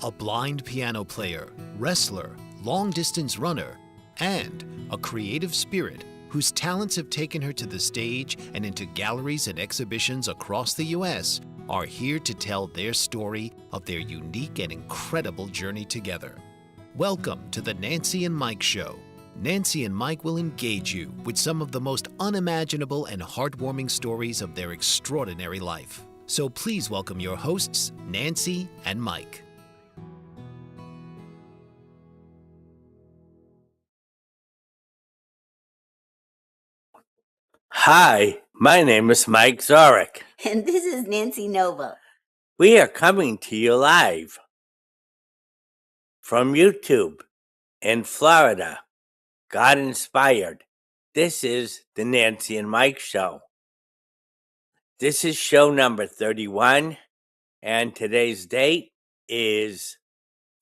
a blind piano player, wrestler, long-distance runner, and a creative spirit whose talents have taken her to the stage and into galleries and exhibitions across the U.S., are here to tell their story of their unique and incredible journey together. Welcome to the Nancy and Mike Show. Nancy and Mike will engage you with some of the most unimaginable and heartwarming stories of their extraordinary life. So please welcome your hosts, Nancy and Mike. Hi, my name is Mike Zorek. And this is Nancy Nova. We are coming to you live from YouTube in Florida. God inspired. This is the Nancy and Mike Show. This is show number 31, and today's date is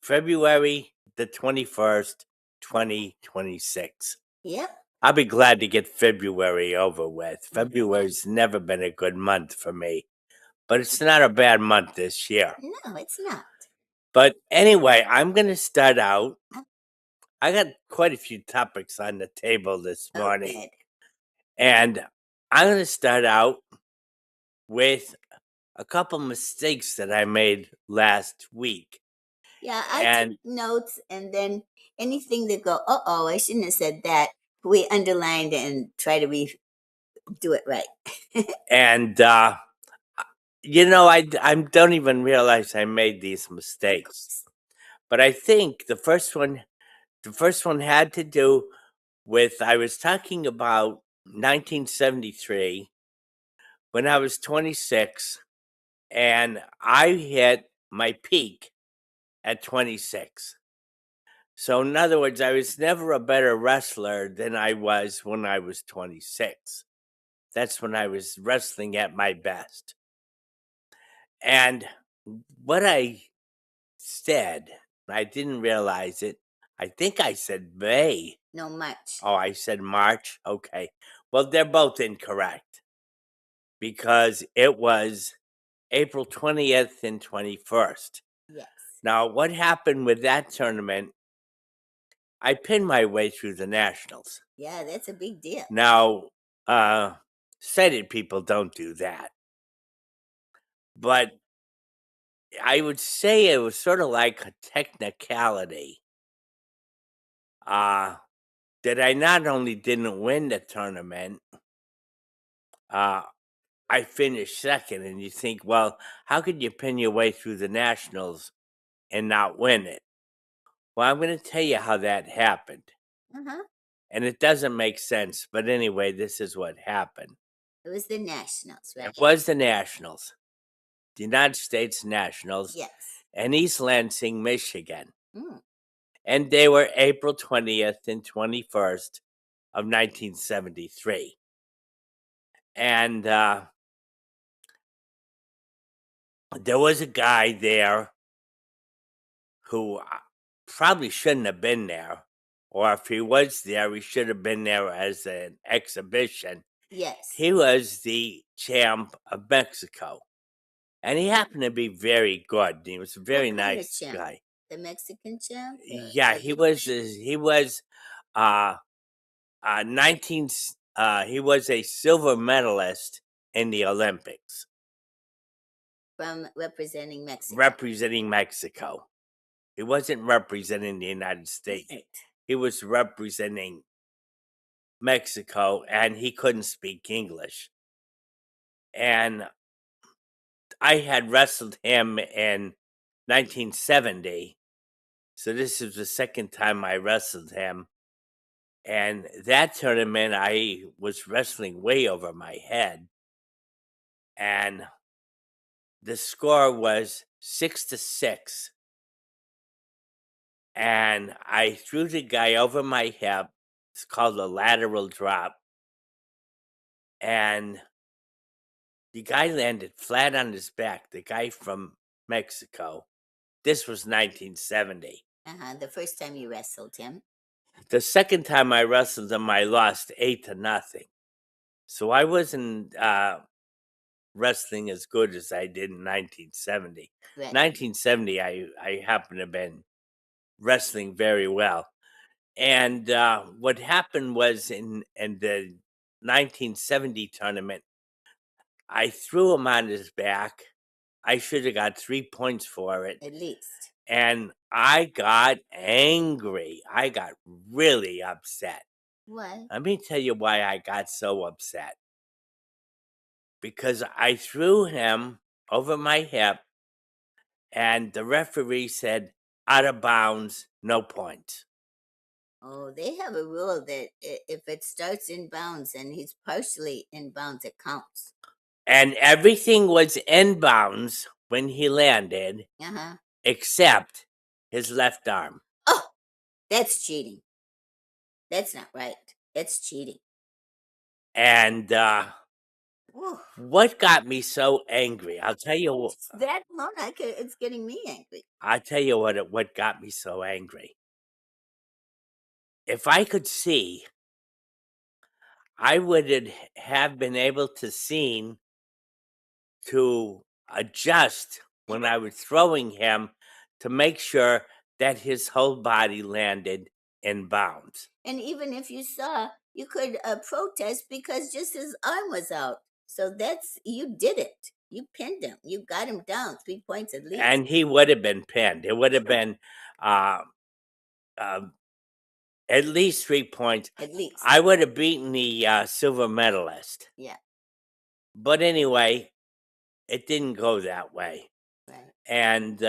February the 21st, 2026. Yep. I'll be glad to get February over with. February's never been a good month for me, but it's not a bad month this year. No, it's not. But anyway, I'm going to start out. I got quite a few topics on the table this morning. Okay. And I'm going to start out with a couple mistakes that I made last week. Yeah, I took notes, and then anything that go, I shouldn't have said that, we underlined and try to do it right. And, I don't even realize I made these mistakes. But I think the first one had to do with, I was talking about 1973 when I was 26, and I hit my peak at 26. So in other words, I was never a better wrestler than I was when I was 26. That's when I was wrestling at my best. And what I said, I didn't realize it. I think I said May. No, March. Oh, I said March? Okay. Well, they're both incorrect because it was April 20th and 21st. Yes. Now, what happened with that tournament, I pinned my way through the Nationals. Yeah, that's a big deal. Now, sighted people don't do that. But I would say it was sort of like a technicality. That I not only didn't win the tournament, I finished second. And you think, well, how could you pin your way through the Nationals and not win it? Well, I'm going to tell you how that happened. Uh-huh. And it doesn't make sense. But anyway, this is what happened. It was the Nationals, right? It was the Nationals. The United States Nationals. Yes. And East Lansing, Michigan. Mm. And they were April 20th and 21st of 1973. And there was a guy there who probably shouldn't have been there. Or if he was there, he should have been there as an exhibition. Yes. He was the champ of Mexico. And he happened to be very good. He was a very nice guy. The Mexican champ? Yeah, he was he was a silver medalist in the Olympics. From representing Mexico. Representing Mexico. He wasn't representing the United States. Right. He was representing Mexico, and he couldn't speak English. And I had wrestled him in 1970. So this is the second time I wrestled him. And that tournament, I was wrestling way over my head. And the score was 6-6. And I threw the guy over my hip. It's called a lateral drop. And the guy landed flat on his back, the guy from Mexico. This was 1970. The first time you wrestled him. The second time I wrestled him, I lost 8-0. So I wasn't wrestling as good as I did in 1970. Right. 1970, I happen to have been wrestling very well. And what happened was in the 1970 tournament, I threw him on his back. I should have got 3 points for it. At least. And I got angry. I got really upset. What? Let me tell you why I got so upset. Because I threw him over my hip, and the referee said, out of bounds, no points. Oh, they have a rule that if it starts in bounds and he's partially in bounds, it counts. And everything was in bounds when he landed, except his left arm. Oh, that's cheating. That's not right. That's cheating. And what got me so angry? I'll tell you. That alone, it's getting me angry. I'll tell you what got me so angry. If I could see, I would have been able to adjust when I was throwing him to make sure that his whole body landed in bounds. And even if you saw, you could protest because just his arm was out. So you did it. You pinned him. You got him down 3 points at least. And he would have been pinned. It would have been at least 3 points. At least. I would have beaten the silver medalist. Yeah. But anyway, it didn't go that way. Right. And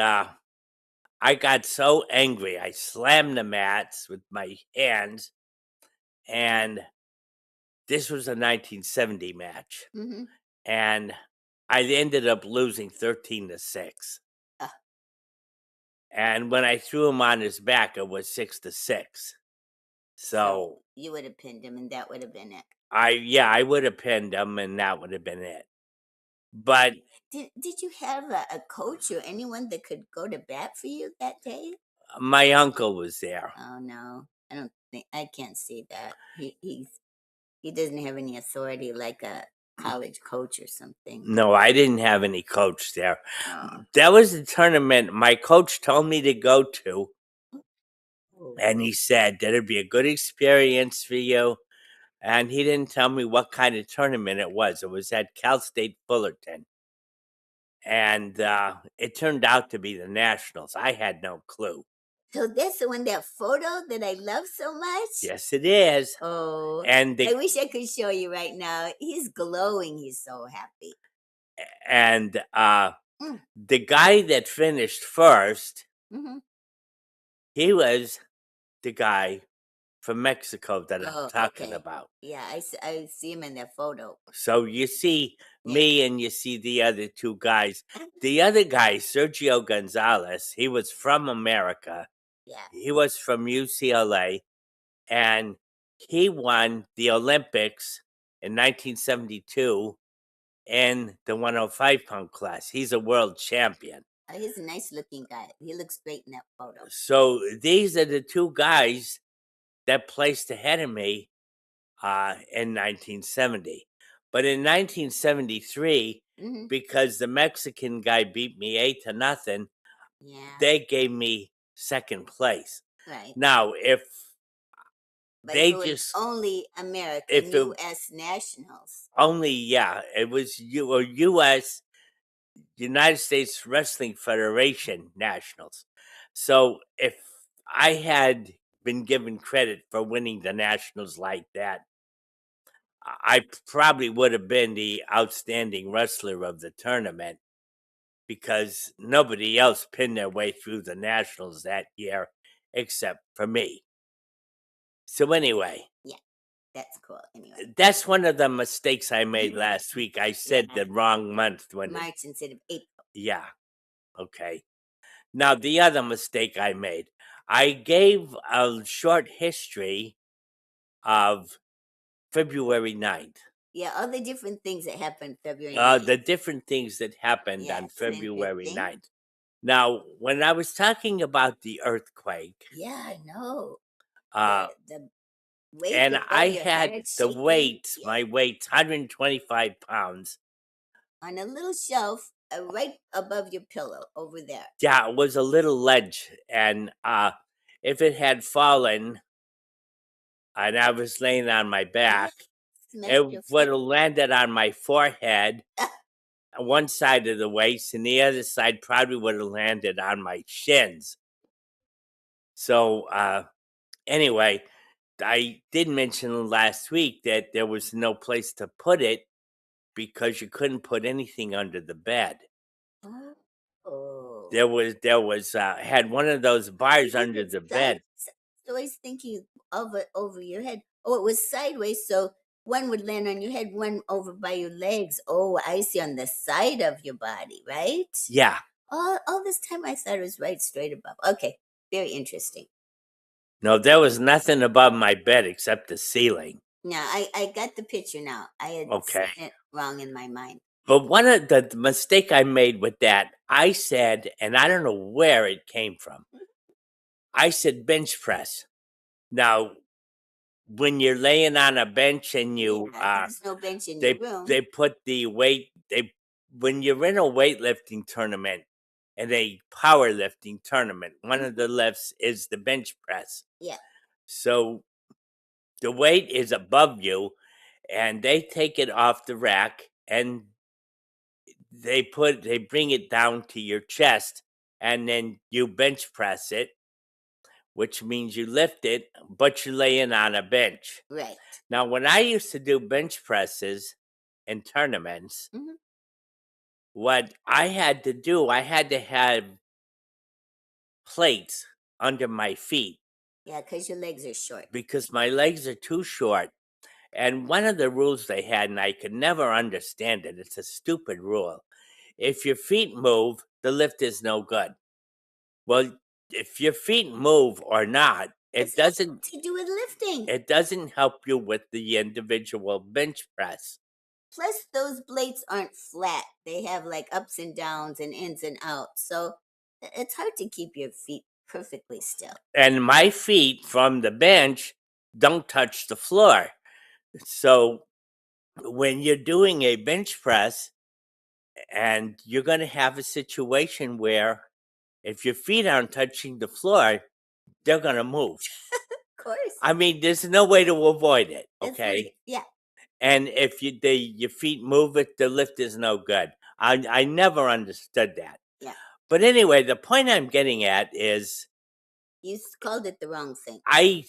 I got so angry. I slammed the mats with my hands. And this was a 1970 match. And I ended up losing 13-6. And when I threw him on his back, it was 6-6. So you would have pinned him, and that would have been it. I would have pinned him, and that would have been it. But did you have a coach or anyone that could go to bat for you that day? My uncle was there. Oh no, I can't see that. He doesn't have any authority like a college coach or something. No, I didn't have any coach there. That was the tournament my coach told me to go to. And he said that it'd be a good experience for you. And he didn't tell me what kind of tournament it was. It was at Cal State Fullerton. And it turned out to be the Nationals. I had no clue. So that's the one, that photo that I love so much? Yes, it is. Oh, and I wish I could show you right now. He's glowing. He's so happy. And the guy that finished first, he was the guy from Mexico that I'm talking about. Yeah, I see him in that photo. So you see me and you see the other two guys. The other guy, Sergio Gonzalez, he was from America. Yeah. He was from UCLA, and he won the Olympics in 1972 in the 105-pound class. He's a world champion. He's a nice-looking guy. He looks great in that photo. So these are the two guys that placed ahead of me in 1970. But in 1973, because the Mexican guy beat me 8-0, they gave me second place. Right. Now, if but they it was just only American, U.S. nationals. Only, it was U.S. United States Wrestling Federation nationals. So if I had been given credit for winning the nationals like that, I probably would have been the outstanding wrestler of the tournament, because nobody else pinned their way through the nationals that year except for me. So anyway. Yeah, that's cool. Anyway. That's one of the mistakes I made last week. I said the wrong month. March instead of April. Yeah. Okay. Now, the other mistake I made, I gave a short history of February 9th. Yeah, all the different things that happened February 9th. The different things that happened on February 9th. Now, when I was talking about the earthquake. Yeah, I know. The weight and I had the weight, my weight, 125 pounds. on a little shelf right above your pillow over there. Yeah, it was a little ledge, and if it had fallen and I was laying on my back, Smash it your would foot. have landed on my forehead, one side of the waist, and the other side probably would have landed on my shins. So, anyway, I did mention last week that there was no place to put it because you couldn't put anything under the bed. Oh. There was had one of those bars under the bed. Always thinking of it over your head. Oh, it was sideways, so one would land on your head, one over by your legs. Oh, I see, on the side of your body, right? Yeah. All this time I thought it was right straight above. Okay, very interesting. No, there was nothing above my bed except the ceiling. Now I got the picture now. I had Okay. seen it wrong in my mind. But one of the mistake I made with that, I said, and I don't know where it came from. I said bench press. Now, when you're laying on a bench and you There's no bench in your room. they put the weight when you're in a weightlifting tournament and a powerlifting tournament, one of the lifts is the bench press. Yeah. So the weight is above you, and they take it off the rack and they bring it down to your chest, and then you bench press it, which means you lift it, but you're laying on a bench. Right. Now, when I used to do bench presses in tournaments, Mhm. what I had to do, I had to have plates under my feet Yeah, because your legs are short. because my legs are too short. And one of the rules they had, and I could never understand it, it's a stupid rule. If your feet move, the lift is no good. Well, if your feet move or not, It's it doesn't to do with lifting. it doesn't help you with the individual bench press. Plus, those plates aren't flat. They have like ups and downs and ins and outs. So it's hard to keep your feet perfectly still. And my feet from the bench don't touch the floor. So when you're doing a bench press and you're going to have a situation where if your feet aren't touching the floor, they're going to move. Of course. I mean, there's no way to avoid it. Okay. Yeah. And if your feet move, the lift is no good. I never understood that. Yeah. But anyway, the point I'm getting at is You called it the wrong thing. I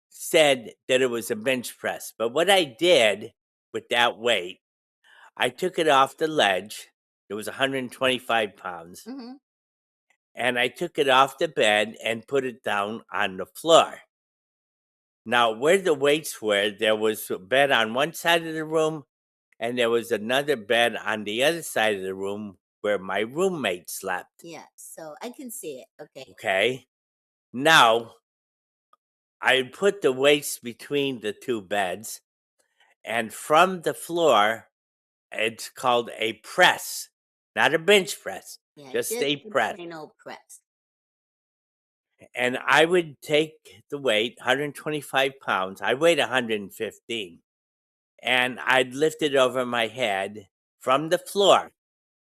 said that it was a bench press, but what I did with that weight, I took it off the ledge. It was 125 pounds. Mm-hmm. And I took it off the bed and put it down on the floor. Now, where the weights were, there was a bed on one side of the room, and there was another bed on the other side of the room where my roommate slept. Yeah, so I can see it. Okay. Okay. Now, I put the weights between the two beds, and from the floor, it's called a press, not a bench press, Yeah, just a press. plain old press. And I would take the weight, 125 pounds. I weighed 115. And I'd lift it over my head from the floor,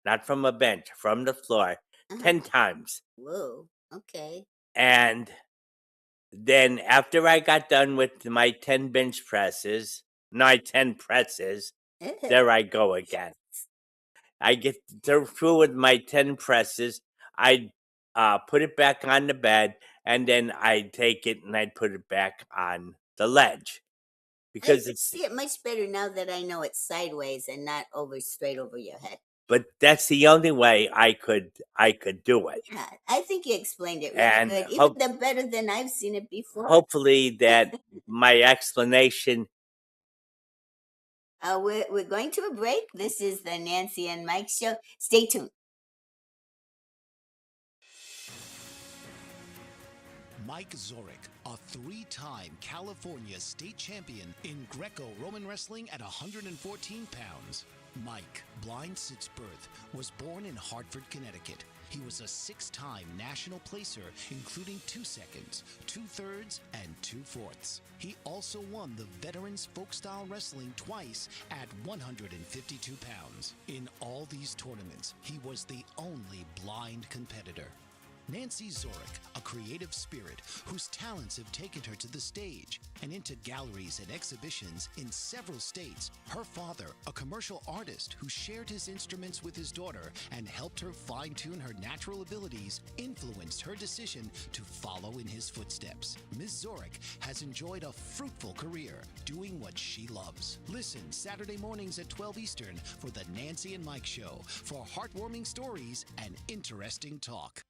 not from a bench, from the floor, 10 times. Whoa, okay. And then after I got done with my 10 bench presses, my 10 presses, there I go again. I get through with my 10 presses. I'd put it back on the bed, and then I'd take it and I'd put it back on the ledge. Because I see it much better now that I know it's sideways and not straight over your head. But that's the only way I could do it. Yeah, I think you explained it really good. Even better than I've seen it before. Hopefully that my explanation. We're going to a break. This is the Nancy and Mike Show. Stay tuned. Mike Zorich, a 3-time California state champion in Greco-Roman wrestling at 114 pounds. Mike, blind since birth, was born in Hartford, Connecticut. He was a 6-time national placer, including 2 seconds, 2/3, and 2/4. He also won the Veterans Folk-Style Wrestling twice at 152 pounds. In all these tournaments, he was the only blind competitor. Nancy Zorick, a creative spirit whose talents have taken her to the stage and into galleries and exhibitions in several states. Her father, a commercial artist who shared his instruments with his daughter and helped her fine-tune her natural abilities, influenced her decision to follow in his footsteps. Ms. Zorick has enjoyed a fruitful career doing what she loves. Listen Saturday mornings at 12 Eastern for the Nancy and Mike Show for heartwarming stories and interesting talk.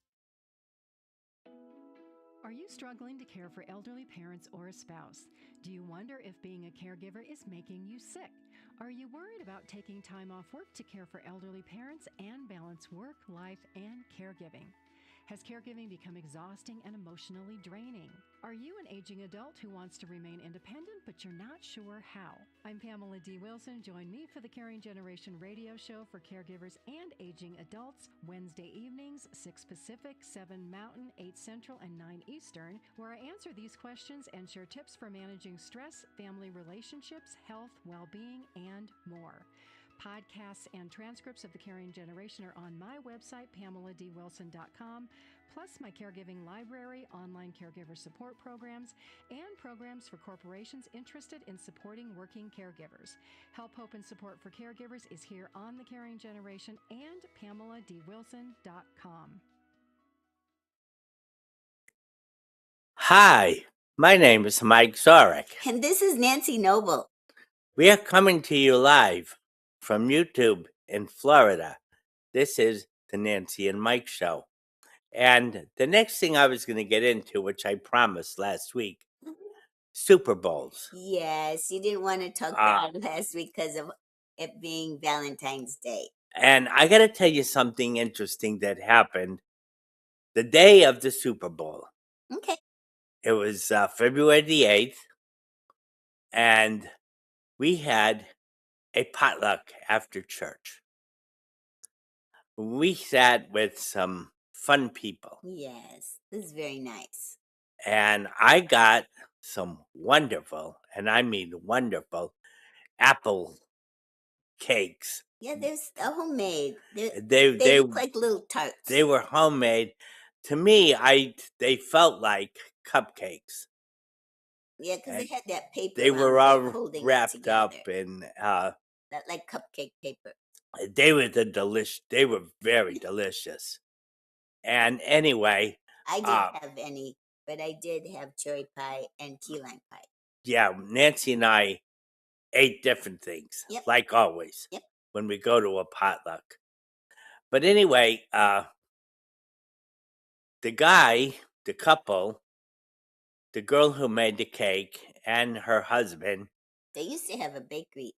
Are you struggling to care for elderly parents or a spouse? Do you wonder if being a caregiver is making you sick? Are you worried about taking time off work to care for elderly parents and balance work, life, and caregiving? Has caregiving become exhausting and emotionally draining? Are you an aging adult who wants to remain independent, but you're not sure how? I'm Pamela D. Wilson. Join me for the Caring Generation radio show for caregivers and aging adults, Wednesday evenings, 6 Pacific, 7 Mountain, 8 Central, and 9 Eastern, where I answer these questions and share tips for managing stress, family relationships, health, well-being, and more. Podcasts and transcripts of the Caring Generation are on my website, PamelaDWilson.com, plus my caregiving library, online caregiver support programs, and programs for corporations interested in supporting working caregivers. Help, hope, and support for caregivers is here on the Caring Generation and PamelaDWilson.com. Hi, my name is Mike Zorick. And this is Nancy Noble. We are coming to you live from YouTube in Florida. This is the Nancy and Mike Show. And the next thing I was going to get into, which I promised last week, Super Bowls. Yes, you didn't want to talk about it last week because of it being Valentine's Day. And I got to tell you something interesting that happened the day of the Super Bowl. Okay. It was February the 8th, and we had a potluck after church. We sat with some fun people. Yes, this is very nice. And I got some wonderful, and I mean wonderful, apple cakes. Yeah, there's a homemade. They They look like little tarts. They were homemade. To me, they felt like cupcakes. Yeah, because they had that paper. They around were it, all holding it wrapped together. up in That like cupcake paper. they were They were very delicious. And anyway, I didn't have any, but I did have cherry pie and key lime pie. yeah, Nancy and I ate different things, Yep. like always, Yep. when we go to a potluck. But anyway, the couple, the girl who made the cake and her husband, They used to have a bakery.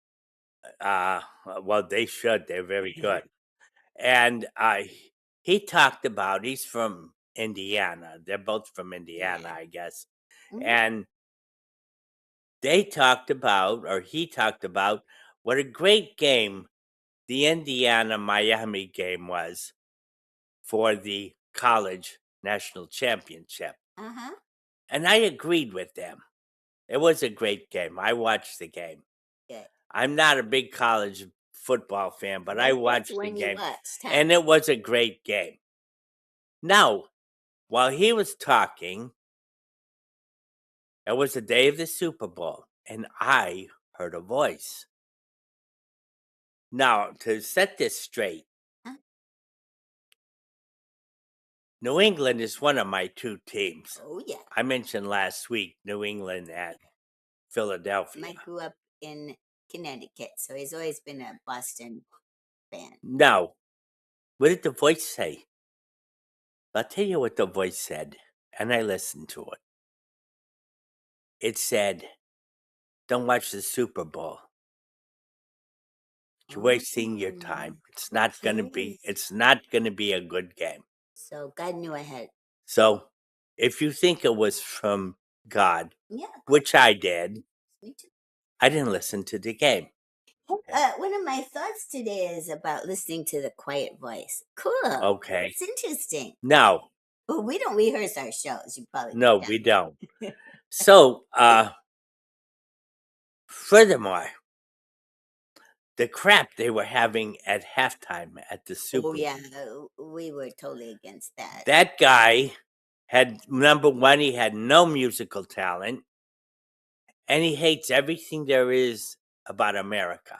well, they should. They're very good. And he talked about, he's from Indiana. They're both from Indiana, Yeah. I guess. Mhm. And he talked about what a great game the Indiana-Miami game was for the college national championship. Uh-huh. And I agreed with them. It was a great game. I watched the game. Good. I'm not a big college football fan, but I That's watched the when you game. watched, huh? And it was a great game. Now, while he was talking, it was the day of the Super Bowl, and I heard a voice. Now, to set this straight, Huh? New England is one of my two teams. Oh, yeah. I mentioned last week New England at Philadelphia. Mike grew up in Connecticut, so he's always been a Boston fan. Now, what did the voice say? I'll tell you what the voice said, and I listened to it. It said, "Don't watch the Super Bowl. You're wasting your time. It's not gonna be a good game." So God knew ahead. So, if you think it was from God, Yeah, which I did, me too. I didn't listen to the game. One of my thoughts today is about listening to the quiet voice. Cool. Okay. It's interesting. Now, Well, we don't rehearse our shows. You probably no, can we tell. don't. So, furthermore, the crap they were having at halftime at the Super Oh Bowl. yeah, we were totally against that. That guy had, number one, he had no musical talent, and he hates everything there is about America.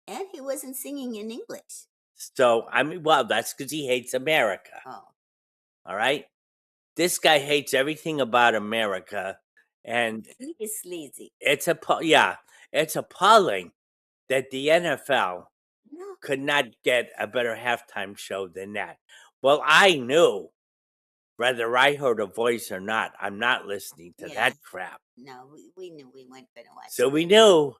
And he wasn't singing in English. So, I mean, well, that's because he hates America. Oh, All right. This guy hates everything about America, and he is sleazy. it's appalling that the NFL No, could not get a better halftime show than that. Well, I knew, whether I heard a voice or not, I'm not listening to Yeah. that crap. no, we knew we weren't going to watch. So it. we knew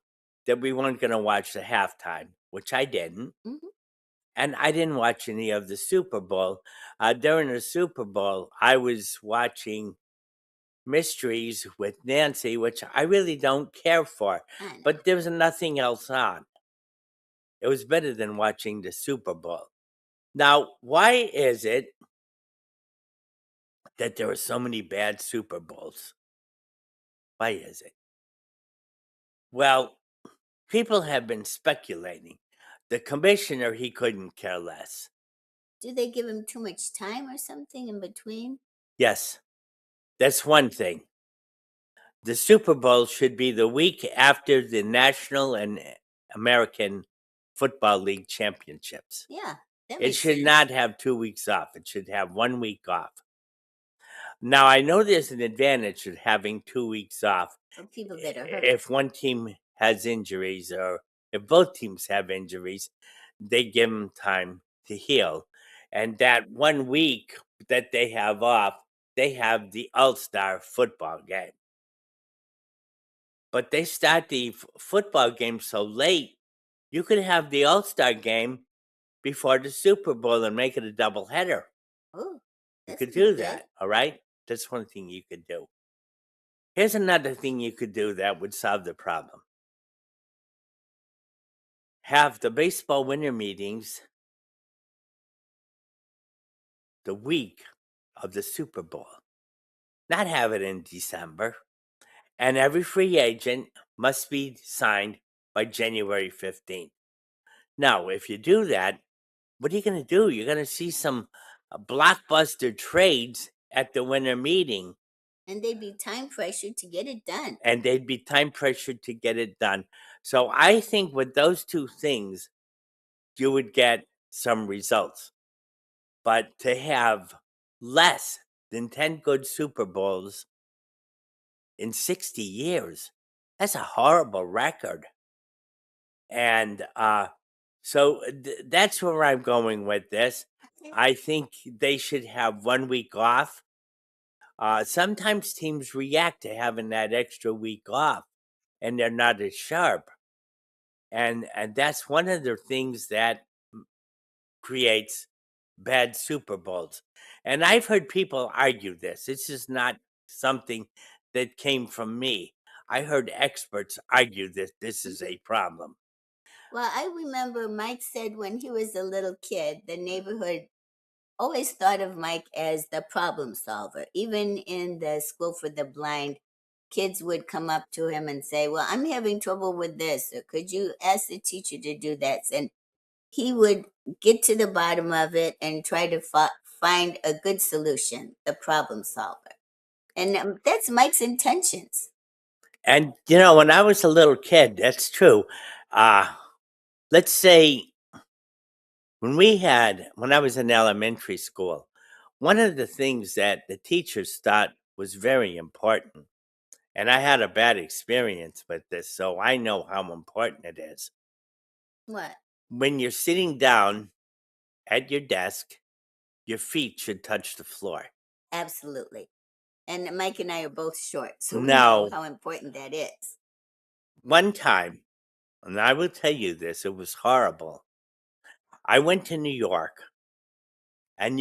that we weren't going to watch the halftime, which I didn't. Mhm. And I didn't watch any of the Super Bowl. During the Super Bowl, I was watching Mysteries with Nancy, which I really don't care for. I know. But there was nothing else on. It was better than watching the Super Bowl. Now, why is it that there are so many bad Super Bowls? Why is it? Well, people have been speculating. The commissioner, he couldn't care less. Do they give him too much time or something in between? Yes, that's one thing. The Super Bowl should be the week after the National and American Football League championships. Yeah, that It makes should sense. not have 2 weeks off. It should have 1 week off. Now, I know there's an advantage of having 2 weeks off For people that are hurt. if one team has injuries, or if both teams have injuries, they give them time to heal. And that 1 week that they have off, they have the All-Star football game. But they start the football game so late, you could have the All-Star game before the Super Bowl and make it a doubleheader. Oh, You that's could pretty do good. that, all right? That's one thing you could do. Here's another thing you could do that would solve the problem. Have the baseball winter meetings the week of the Super Bowl. Not have it in December. And every free agent must be signed by January 15th. Now, if you do that, what are you going to do? You're going to see some blockbuster trades at the winter meeting, And they'd be time pressured to get it done. and they'd be time pressured to get it done. So I think with those two things, you would get some results. But to have less than 10 good Super Bowls in 60 years, that's a horrible record. And so that's where I'm going with this. I think they should have 1 week off. Sometimes teams react to having that extra week off, and they're not as sharp. And that's one of the things that creates bad Super Bowls. And I've heard people argue this. This is not something that came from me. I heard experts argue that this is a problem. Well, I remember Mike said when he was a little kid, the neighborhood always thought of Mike as the problem solver. Even in the school for the blind, kids would come up to him and say, "Well, I'm having trouble with this, or could you ask the teacher to do that?" And he would get to the bottom of it and try to find a good solution, the problem solver. And that's Mike's intentions. And, when I was a little kid, that's true. Let's say when I was in elementary school, one of the things that the teachers thought was very important, and I had a bad experience with this, so I know how important it is. What? When you're sitting down at your desk, your feet should touch the floor. Absolutely. And Mike and I are both short, so we Now- know how important that is. One time, and I will tell you this, it was horrible. I went to New York, and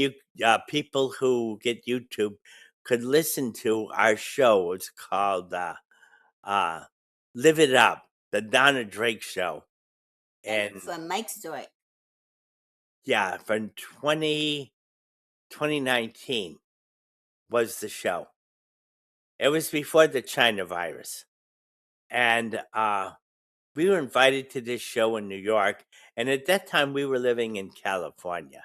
people who get YouTube could listen to our show. It's called Live It Up, the Donna Drake Show. And from Mike Zork. yeah, from 2019 was the show. It was before the China virus. And we were invited to this show in New York. And at that time, we were living in California.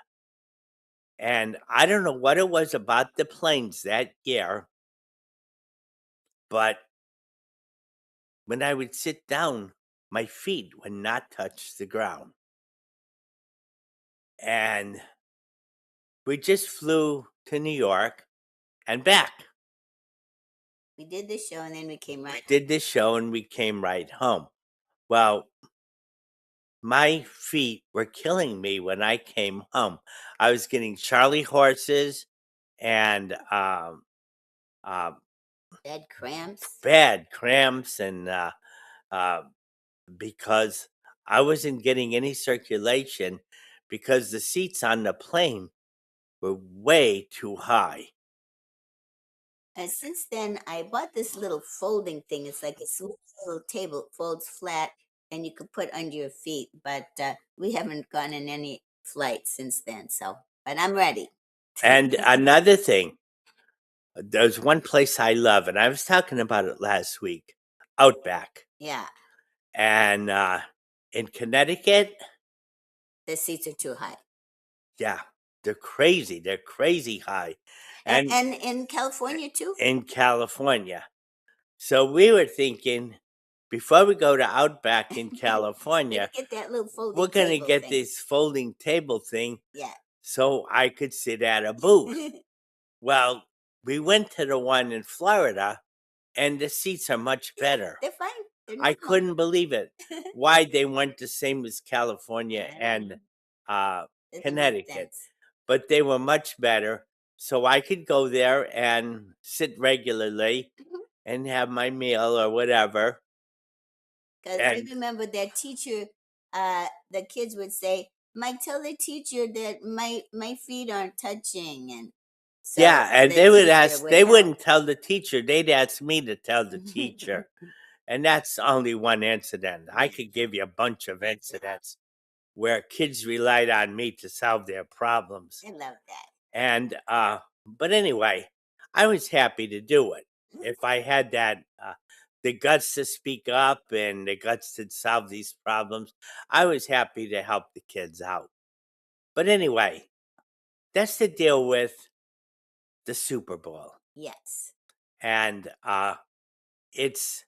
And I don't know what it was about the planes that year, but when I would sit down, my feet would not touch the ground. And we just flew to New York and back. We did the show and then we came right. Did this show and we came right home. Well, my feet were killing me when I came home. I was getting Charlie horses and Bad cramps. bad cramps, and because I wasn't getting any circulation because the seats on the plane were way too high. And since then, I bought this little folding thing. It's like a small little table, folds flat, and you could put under your feet. But we haven't gone in any flight since then. So, but I'm ready. And another thing, there's one place I love, and I was talking about it last week, Outback. Yeah, And in Connecticut, the seats are too high. yeah, they're crazy. They're crazy high. And in California too. In California. So we were thinking, before we go to Outback in California, Get that little folding. we're going to table get thing. this folding table thing Yeah. so I could sit at a booth. Well, we went to the one in Florida, and the seats are much better. They're fine. They're I normal. couldn't believe it. Why they weren't the same as California I and know. Doesn't make Connecticut, sense. but they were much better. So I could go there and sit regularly Mhm. and have my meal or whatever. Because I And remember that teacher, the kids would say, Mike, tell the teacher that my feet aren't touching. And so yeah, and the they would teacher ask, would they help. wouldn't tell the teacher, they'd ask me to tell the teacher. And that's only one incident. I could give you a bunch of incidents where kids relied on me to solve their problems. I love that. And but anyway, I was happy to do it. If I had that the guts to speak up and the guts to solve these problems, I was happy to help the kids out. But anyway, that's the deal with the Super Bowl. Yes. And it's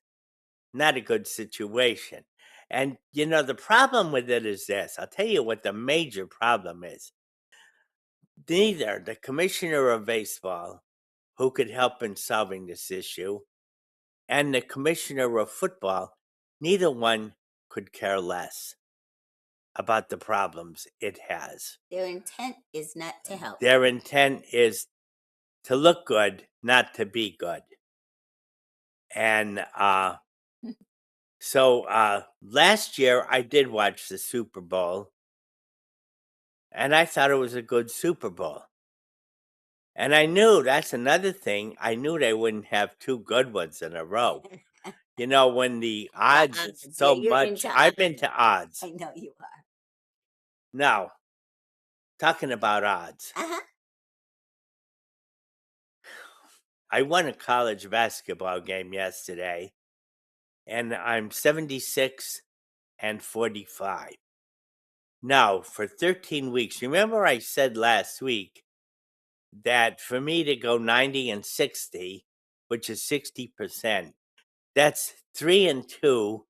not a good situation. And you know, the problem with it is this. I'll tell you what the major problem is. Neither the commissioner of baseball, who could help in solving this issue, and the commissioner of football, neither one could care less about the problems it has. Their intent is not to help. Their intent is to look good, not to be good. And so last year I did watch the Super Bowl, and I thought it was a good Super Bowl. And I knew that's another thing. I knew they wouldn't have two good ones in a row. You know, when the odds is odds. so Yeah, you're much, into I'm odds. into odds. I know you are. Now, talking about odds, Uh-huh. I won a college basketball game yesterday, and I'm 76 and 45. Now, for 13 weeks, remember I said last week that for me to go 90 and 60, which is 60%, that's 3 and 2,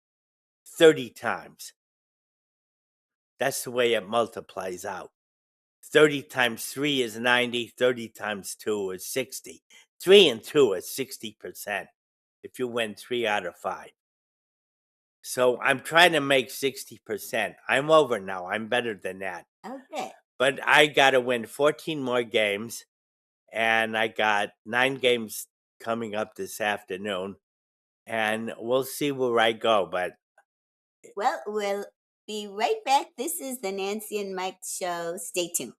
30 times. That's the way it multiplies out. 30 times 3 is 90, 30 times 2 is 60. 3 and 2 is 60% if you win 3 out of 5. So I'm trying to make 60%. I'm over now. I'm better than that. Okay. But I got to win 14 more games, and I got 9 games coming up this afternoon, and we'll see where I go. But Well, we'll be right back. This is the Nancy and Mike show. Stay tuned.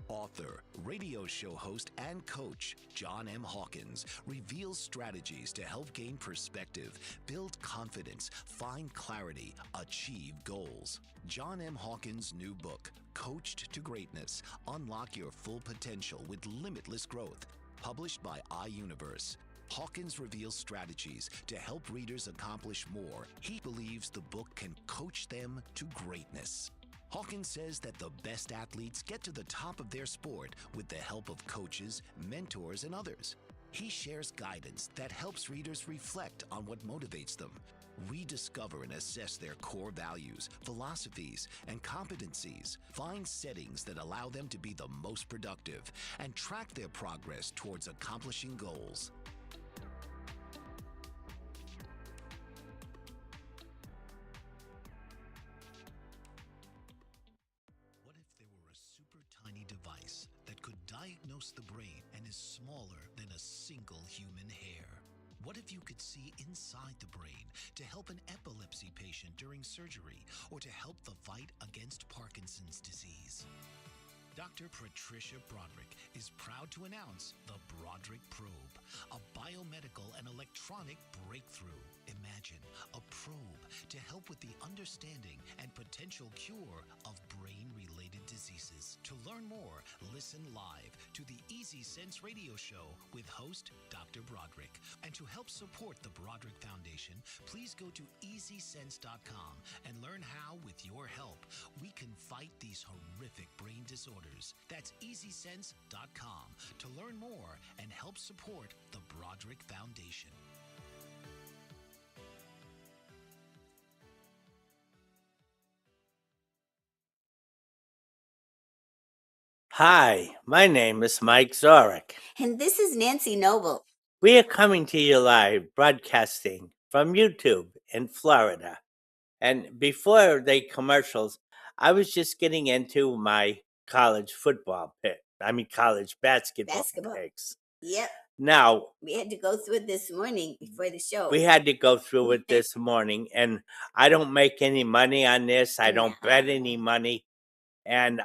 Off author, radio show host, and coach, John M. Hawkins, reveals strategies to help gain perspective, build confidence, find clarity, achieve goals. John M. Hawkins' new book, Coached to Greatness, Unlock Your Full Potential with Limitless Growth, published by iUniverse. Hawkins reveals strategies to help readers accomplish more. He believes the book can coach them to greatness. Hawkins says that the best athletes get to the top of their sport with the help of coaches, mentors, and others. He shares guidance that helps readers reflect on what motivates them, rediscover and assess their core values, philosophies, and competencies, find settings that allow them to be the most productive, and track their progress towards accomplishing goals. What if there were a super tiny device that could diagnose the brain and is smaller than a single human hair? What if you could see inside the brain to help an epilepsy patient during surgery or to help the fight against Parkinson's disease? Dr. Patricia Broderick is proud to announce the Broderick Probe, a biomedical and electronic breakthrough. Imagine a probe to help with the understanding and potential cure of brain-related diseases. To learn more, listen live to the Easy Sense radio show with host Dr. Broderick. And to help support the Broderick Foundation, please go to EasySense.com and learn how, with your help, we can fight these horrific brain disorders. That's EasySense.com to learn more and help support the Broderick Foundation. Hi, my name is Mike Zorek. And this is Nancy Noble. We are coming to you live, broadcasting from YouTube in Florida. And before the commercials, I was just getting into my college basketball picks. Yep. Now, We had to go through it this morning before the show. we had to go through it this morning, and I don't make any money on this. I don't bet any money. And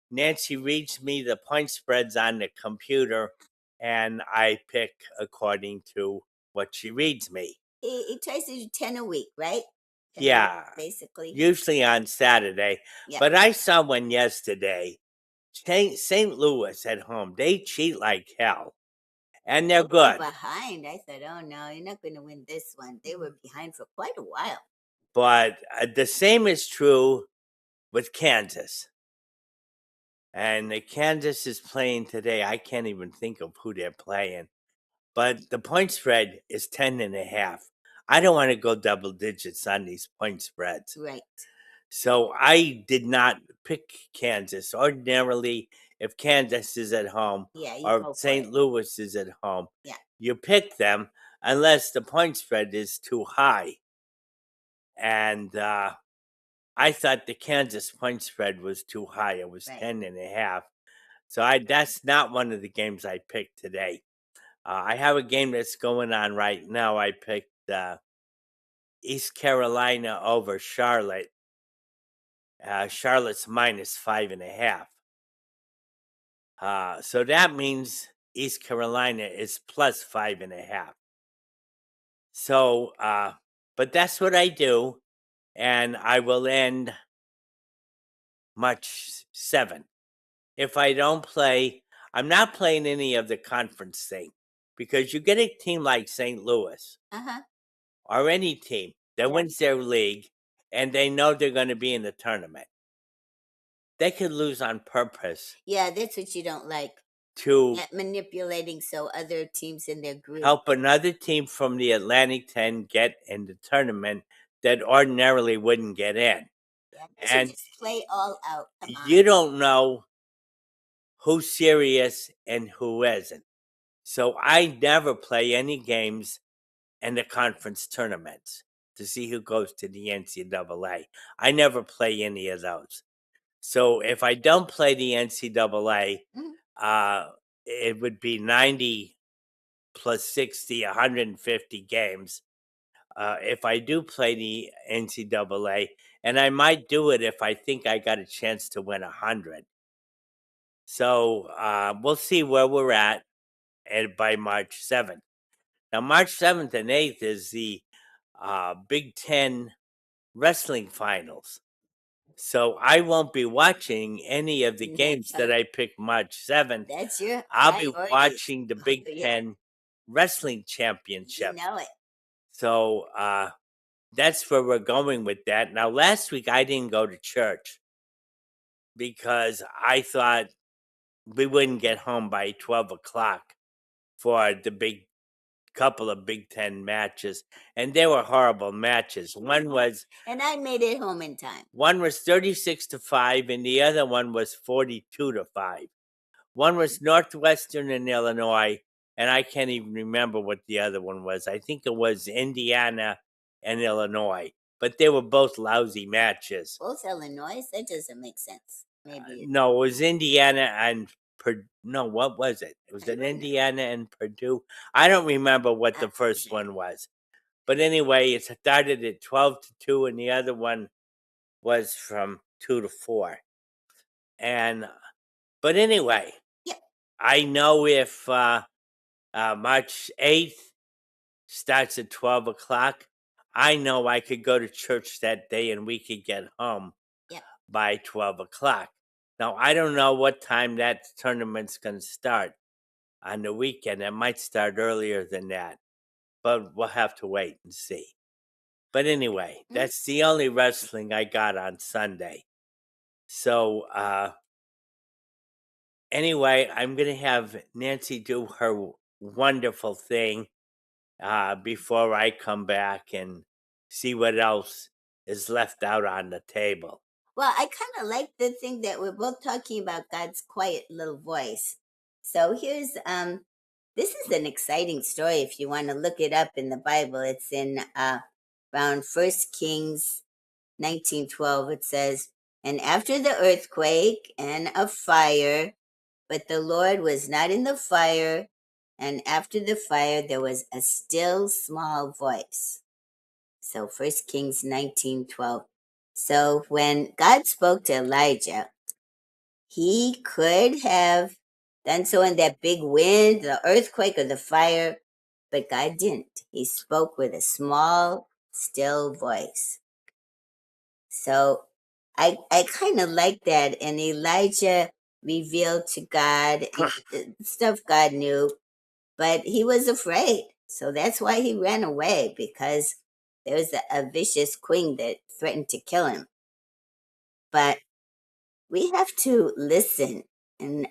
Nancy reads me the point spreads on the computer, and I pick according to what she reads me. He tries to do 10 a week, right? 10 Yeah. Basically. Usually on Saturday. Yeah. But I saw one yesterday. St. Louis at home. They cheat like hell. And they're good. Behind. I thought, oh no, you're not going to win this one. They were behind for quite a while. But the same is true with Kansas. And Kansas is playing today. I can't even think of who they're playing. But the point spread is 10.5. I don't want to go double digits on these point spreads. Right. So I did not pick Kansas. Ordinarily, if Kansas is at home or St. Louis is at home, you pick them unless the point spread is too high. And I thought the Kansas point spread was too high. It was 10.5. So that's not one of the games I picked today. I have a game that's going on right now. I picked East Carolina over Charlotte. Charlotte's minus 5.5. So that means East Carolina is plus 5.5. So, but that's what I do. And I will end March 7th. If I don't play, I'm not playing any of the conference thing. Because you get a team like St. Louis or any team that wins their league and they know they're going to be in the tournament. They could lose on purpose. Yeah, that's what you don't like. To manipulating so other teams in their group. Help another team from the Atlantic 10 get in the tournament that ordinarily wouldn't get in. Yeah, and just play all out. You don't know who's serious and who isn't. So I never play any games in the conference tournaments to see who goes to the NCAA. I never play any of those. So if I don't play the NCAA, it would be 90 plus 60, 150 games. If I do play the NCAA, and I might do it if I think I got a chance to win 100. So we'll see where we're at by March 7th. Now, March 7th and 8th is the Big Ten wrestling finals. So I won't be watching any of the games that I picked March 7th. That's your I'll be priority. watching the Big Yeah. Ten wrestling You championship. know it. So that's where we're going with that. Now, last week I didn't go to church because I thought we wouldn't get home by 12 o'clock for the couple of Big Ten matches. And they were horrible matches. One was And I made it home in time. 36-5, and the other one was 42-5. One was Northwestern and Illinois, and I can't even remember what the other one was. I think it was Indiana and Illinois, but they were both lousy matches. Both Illinois? That doesn't make sense. Maybe. No, it was Indiana and Purdue. No, what was it? It was an Indiana and Purdue. I don't remember what the first one was. But anyway, it started at 12-2, and the other one was from 2-4. But anyway, yeah. I know if March 8th starts at 12 o'clock, I know I could go to church that day and we could get home by 12 o'clock. Now, I don't know what time that tournament's going to start on the weekend. It might start earlier than that, but we'll have to wait and see. But anyway, that's the only wrestling I got on Sunday. So, anyway, I'm going to have Nancy do her wonderful thing before I come back and see what else is left out on the table. Well, I kind of like the thing that we're both talking about God's quiet little voice. So here's this is an exciting story if you want to look it up in the Bible. It's in around 1 Kings 19:12. It says, "And after the earthquake and a fire, but the Lord was not in the fire, and after the fire there was a still small voice." So 1 Kings 19:12. So when God spoke to Elijah, he could have done so in that big wind, the earthquake, or the fire, but God didn't. He spoke with a small, still voice. So I kind of like that. And Elijah revealed to God stuff God knew, but he was afraid. So that's why he ran away, because there was a vicious queen that threatened to kill him. But we have to listen. And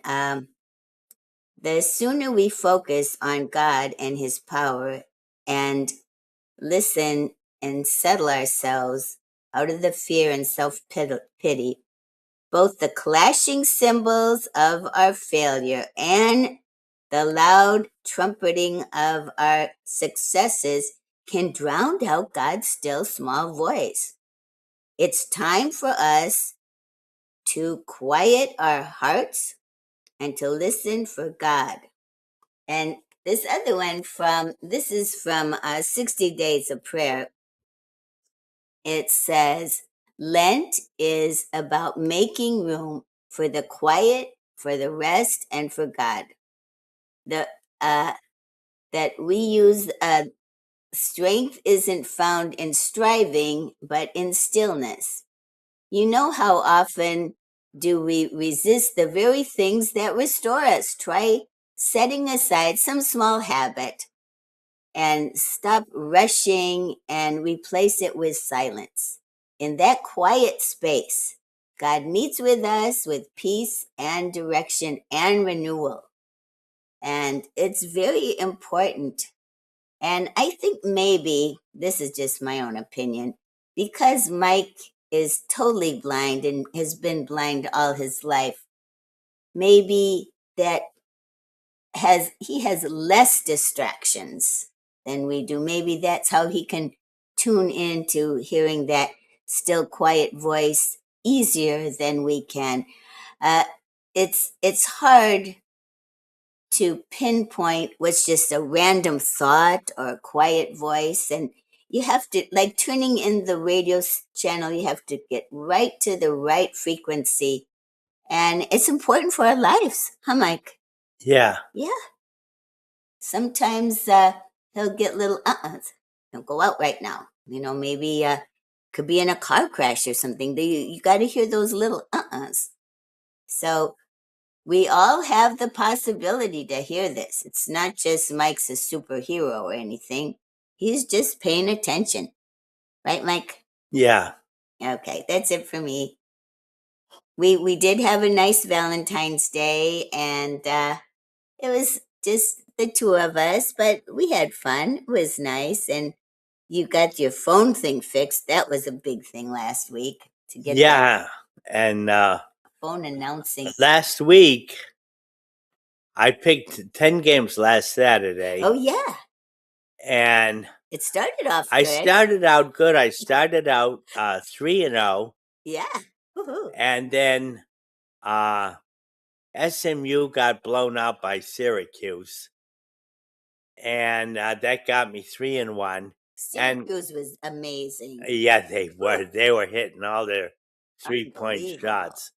the sooner we focus on God and his power and listen and settle ourselves out of the fear and self-pity, both the clashing cymbals of our failure and the loud trumpeting of our successes can drown out God's still small voice. It's time for us to quiet our hearts and to listen for God. And this other one this is from 60 Days of Prayer. It says, Lent is about making room for the quiet, for the rest, and for God. That we use strength isn't found in striving, but in stillness. You know how often do we resist the very things that restore us? Try setting aside some small habit and stop rushing and replace it with silence. In that quiet space, God meets with us with peace and direction and renewal. And it's very important. And I think maybe, this is just my own opinion, because Mike is totally blind and has been blind all his life, maybe that he has less distractions than we do. Maybe that's how he can tune into hearing that still quiet voice easier than we can. It's hard to pinpoint what's just a random thought or a quiet voice, and you have to, like tuning in the radio channel, you have to get right to the right frequency And it's important for our lives, huh, Mike? Yeah. Yeah. Sometimes he'll get little Don't go out right now. Maybe could be in a car crash or something. You got to hear those little So we all have the possibility to hear this. It's not just Mike's a superhero or anything. He's just paying attention. Right, Mike? Yeah. Okay, that's it for me. We did have a nice Valentine's Day, and it was just the two of us, but we had fun. It was nice, and you got your phone thing fixed. That was a big thing last week to get that Yeah. And phone announcing. last week, I picked 10 games last Saturday. Oh yeah, And it started off I good. started out good. I started out 3-0. Yeah. Woohoo. And then SMU got blown out by Syracuse. And that got me 3-1. Syracuse was amazing. Yeah, they were. They were hitting all their 3-point Unbelievable. shots.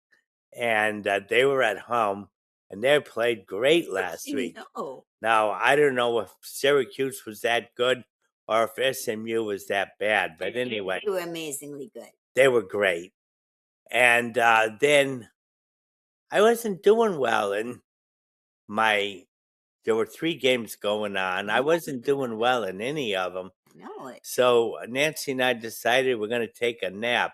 And they were at home, and they played great last week. No. Now, I don't know if Syracuse was that good or if SMU was that bad. But anyway, They were amazingly good. they were great. And then I wasn't doing well in there were 3 games going on. I wasn't doing well in any of them. No. So Nancy and I decided we're going to take a nap.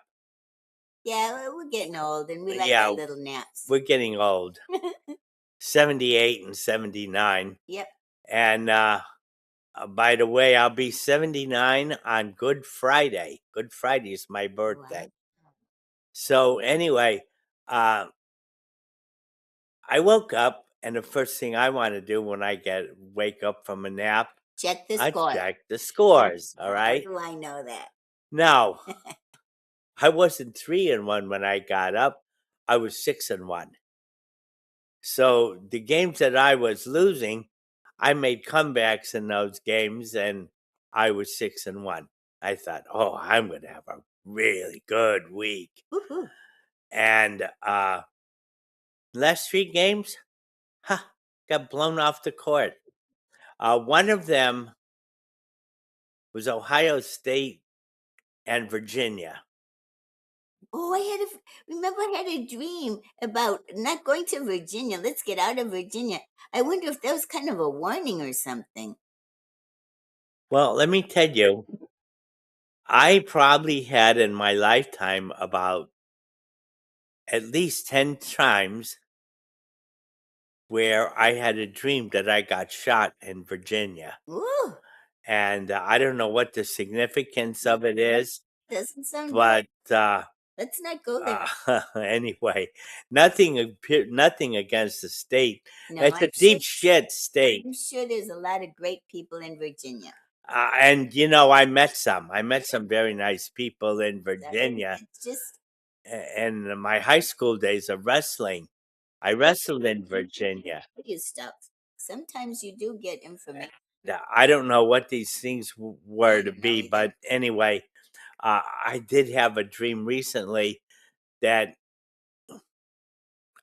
Yeah, we're getting old, and we like Yeah, our little naps. We're getting old. 78 and 79. Yep. And by the way, I'll be 79 on Good Friday. Good Friday is my birthday. Wow. So anyway, I woke up, and the first thing I want to do when I wake up from a nap, Check the I score. check the scores. All right. How do I know that? Now, I wasn't 3-1 when I got up. I was 6-1. So the games that I was losing, I made comebacks in those games, and I was 6-1. I thought, oh, I'm going to have a really good week. Woohoo. And last 3 games, got blown off the court. One of them was Ohio State and Virginia. Oh, remember I had a dream about not going to Virginia. Let's get out of Virginia. I wonder if that was kind of a warning or something. Well, let me tell you, I probably had in my lifetime about at least 10 times where I had a dream that I got shot in Virginia. Ooh, And I don't know what the significance of it is, doesn't sound but good. Let's not go there. anyway, nothing against the state. No, It's a I'm deep sure- shit state. I'm sure there's a lot of great people in Virginia. And I met some. I met some very nice people in Virginia. It's just In my high school days of wrestling, I wrestled in Virginia. you stuff. Sometimes you do get information. I don't know what these things were to be, but anyway, I did have a dream recently that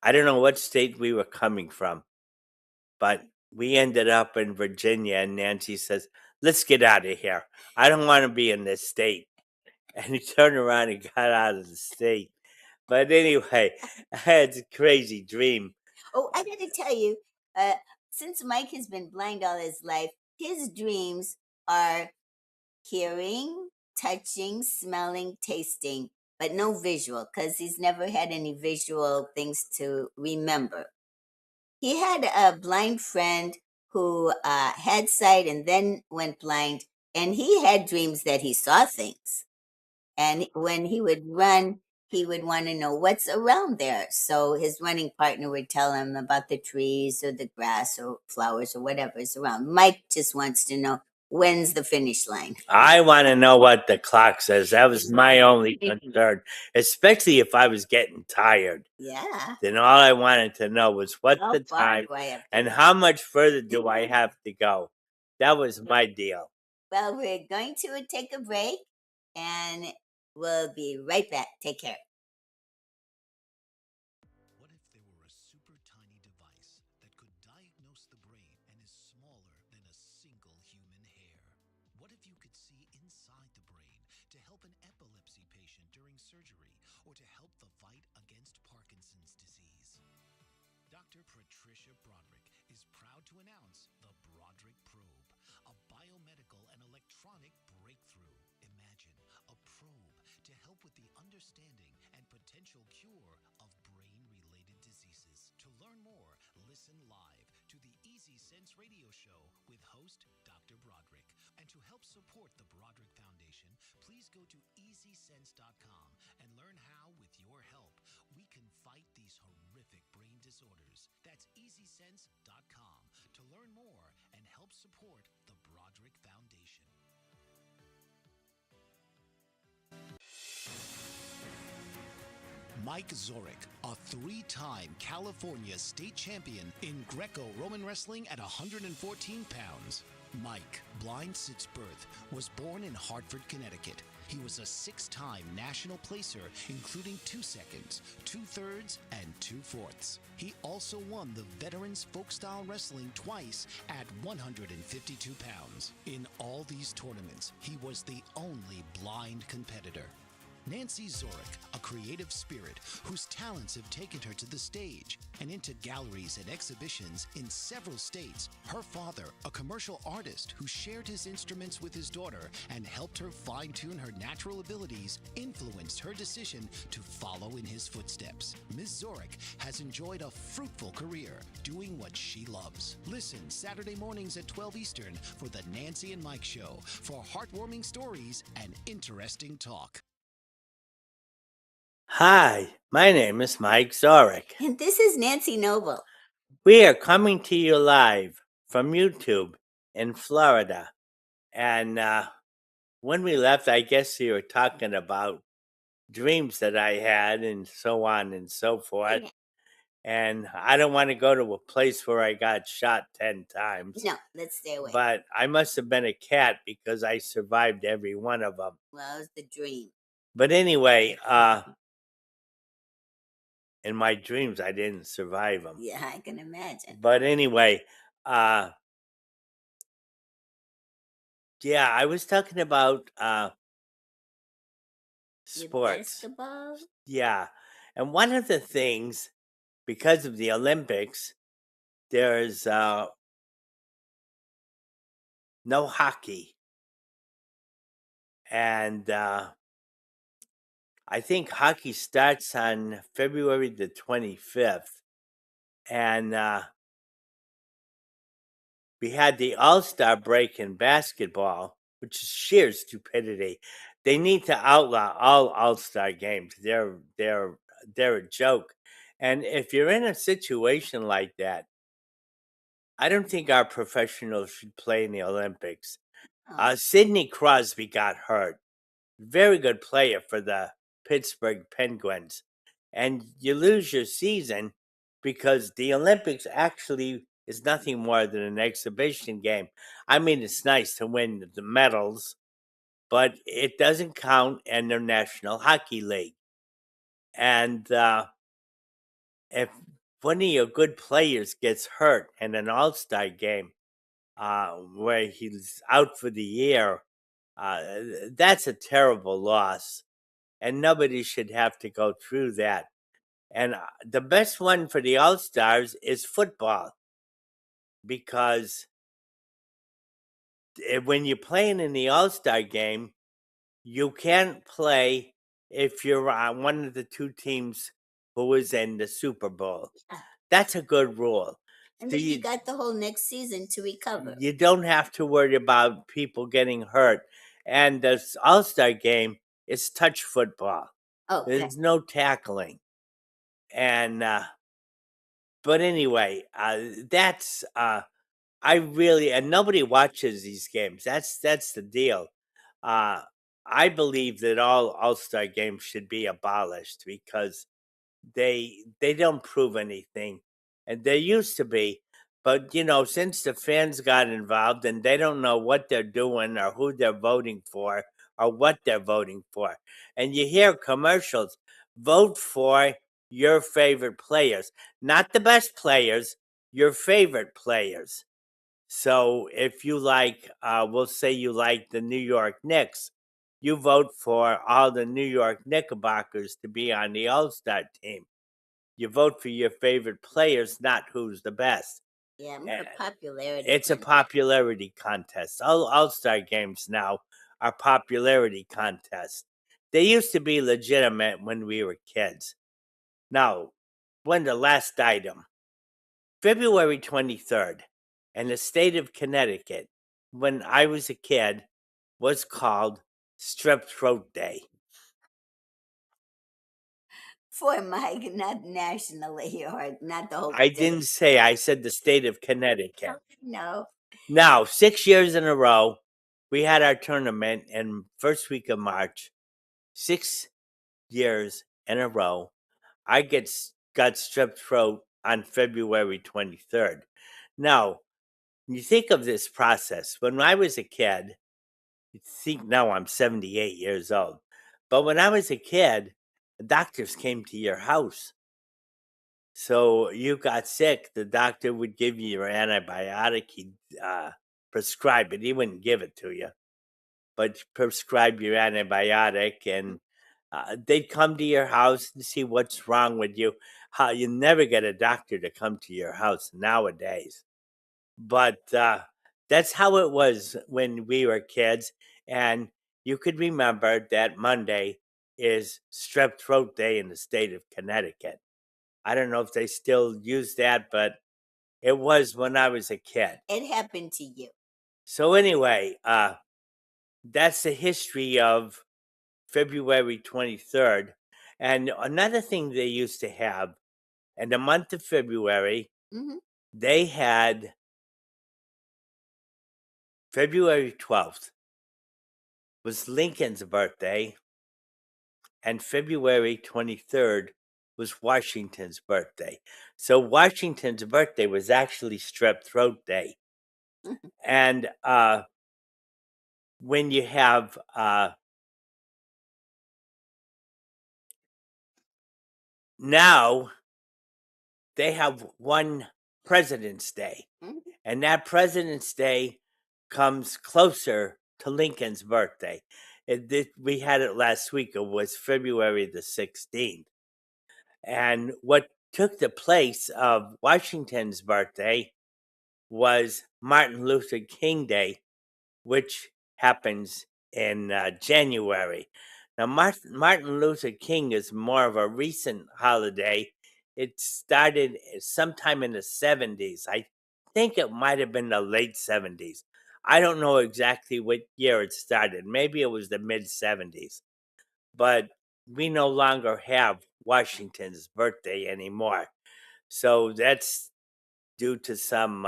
I don't know what state we were coming from, but we ended up in Virginia, and Nancy says, let's get out of here. I don't want to be in this state. And he turned around and got out of the state. But anyway, I had a crazy dream. Oh, I got to tell you, since Mike has been blind all his life, his dreams are hearing, touching, smelling, tasting, but no visual, because he's never had any visual things to remember. He had a blind friend who had sight and then went blind, and he had dreams that he saw things. And when he would run, he would want to know what's around there. So his running partner would tell him about the trees or the grass or flowers or whatever is around. Mike just wants to know, when's the finish line? I want to know what the clock says. That was my only concern, especially if I was getting tired. Yeah. Then all I wanted to know was what's How the far time do I have to and go? how much further do I have to go. That was my deal. Well, we're going to take a break, and we'll be right back. Take care. across the brain and is smaller than a single human hair. What if you could see inside the brain to help an epilepsy patient during surgery or to help the fight against Parkinson's disease? Dr. Patricia Broderick is proud to announce the Broderick Probe, a biomedical and electronic breakthrough. Imagine a probe to help with the understanding and potential cure of brain-related diseases. To learn more, listen live to the Easy Sense radio show with host Dr. Broderick. And to help support the Broderick Foundation, please go to EasySense.com and learn how, with your help, we can fight these horrific brain disorders. That's EasySense.com to learn more and help support the Broderick Foundation. Mike Zorek, a three-time California state champion in Greco-Roman wrestling at 114 pounds. Mike, blind since birth, was born in Hartford, Connecticut. He was a six-time national placer, including 2 seconds, 2/3, and 2/4. He also won the Veterans Folk-Style Wrestling twice at 152 pounds. In all these tournaments, he was the only blind competitor. Nancy Zorek, a creative spirit whose talents have taken her to the stage and into galleries and exhibitions in several states. Her father, a commercial artist who shared his instruments with his daughter and helped her fine-tune her natural abilities, influenced her decision to follow in his footsteps. Ms. Zorek has enjoyed a fruitful career doing what she loves. Listen Saturday mornings at 12 Eastern for the Nancy and Mike Show for heartwarming stories and interesting talk. Hi, my name is Mike Zorek. And this is Nancy Noble. We are coming to you live from YouTube in Florida. And when we left, I guess you were talking about dreams that I had and so on and so forth. Yeah. And I don't want to go to a place where I got shot 10 times. No, let's stay away. But I must have been a cat because I survived every one of them. Well, it was the dream. But anyway, in my dreams, I didn't survive them. Yeah, I can imagine. But anyway, yeah, I was talking about Your sports. basketball? Yeah. And one of the things, because of the Olympics, there's no hockey. And I think hockey starts on February the 25th. And we had the All-Star break in basketball, which is sheer stupidity. They need to outlaw all All-Star games. They're a joke. And if you're in a situation like that, I don't think our professionals should play in the Olympics. Oh, Sidney Crosby got hurt. Very good player for the Pittsburgh Penguins. And you lose your season because the Olympics actually is nothing more than an exhibition game. I mean, it's nice to win the medals, but it doesn't count in the National Hockey League. And if one of your good players gets hurt in an All-Star game where he's out for the year, that's a terrible loss. And nobody should have to go through that. And the best one for the All-Stars is football. Because when you're playing in the All-Star game, you can't play if you're on one of the two teams who was in the Super Bowl. That's a good rule. and So then you got the whole next season to recover. you don't have to worry about people getting hurt. And the All-Star game is touch football. Oh, okay. There's no tackling. And but anyway, that's I really, and nobody watches these games. That's the deal. I believe that all All-Star games should be abolished because they don't prove anything, and there used to be, but since the fans got involved and they don't know what they're doing or who they're voting for or what they're voting for, and you hear commercials, vote for your favorite players, not the best players, your favorite players. So if you like, we'll say you like the New York Knicks, you vote for all the New York Knickerbockers to be on the All-Star team. You vote for your favorite players, not who's the best. Yeah, more Uh, popularity. It's a contest. popularity contest. All-Star games now are popularity contests. They used to be legitimate when we were kids. Now, the last item. February 23rd, in the state of Connecticut, when I was a kid, was called Strep Throat Day. For Mike, not nationally or not the whole I state. didn't say, I said the state of Connecticut. No. Now, 6 years in a row, we had our tournament in first week of March. 6 years in a row, I got strep throat on February 23rd. Now, when you think of this process, when I was a kid, you think now I'm 78 years old, but when I was a kid, the doctors came to your house. So you got sick, the doctor would give you your antibiotic. He'd prescribe it. He wouldn't give it to you, but prescribe your antibiotic, and they'd come to your house and see what's wrong with you. How you never get a doctor to come to your house nowadays, but that's how it was when we were kids. And you could remember that Monday is Strep Throat Day in the state of Connecticut. I don't know if they still use that, but it was when I was a kid. It happened to you. So anyway, that's the history of February 23rd. And another thing they used to have in the month of February, Hmm. they had February 12th was Lincoln's birthday, and February 23rd was Washington's birthday. So Washington's birthday was actually Strep Throat Day. And when you have now they have one President's Day, Mhm. and that President's Day comes closer to Lincoln's birthday. We had it last week. It was February the 16th. And what took the place of Washington's birthday was Martin Luther King Day, which happens in January. Now, Martin Luther King is more of a recent holiday. It started sometime in the 70s. I think it might have been the late 70s. I don't know exactly what year it started. Maybe it was the mid 70s. But we no longer have Washington's birthday anymore. So that's due to some,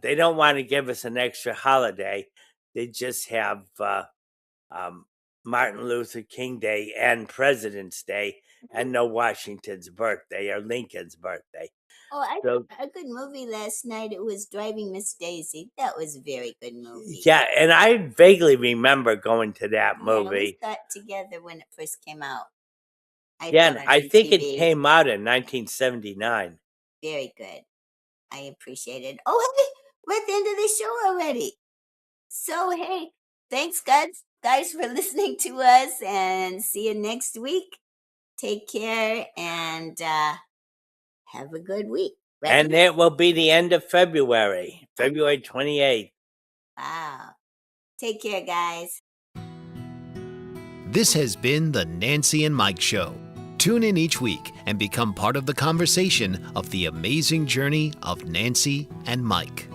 they don't want to give us an extra holiday. They just have Martin Luther King Day and President's Day, and no Washington's birthday or Lincoln's birthday. Oh, I So saw a good movie last night. It was Driving Miss Daisy. That was a very good movie. yeah, and I vaguely remember going to that Yeah, we movie. saw it together when it first came out. Yeah, saw and it I on think it TV. came out in 1979. Very good. I appreciate it. Oh, hey, we're at the end of the show already. So, hey, thanks, guys, for listening to us, and see you next week. Take care and have a good week. And it will be the end of February, February 28th. Wow. Take care, guys. This has been the Nancy and Mike Show. Tune in each week and become part of the conversation of the amazing journey of Nancy and Mike.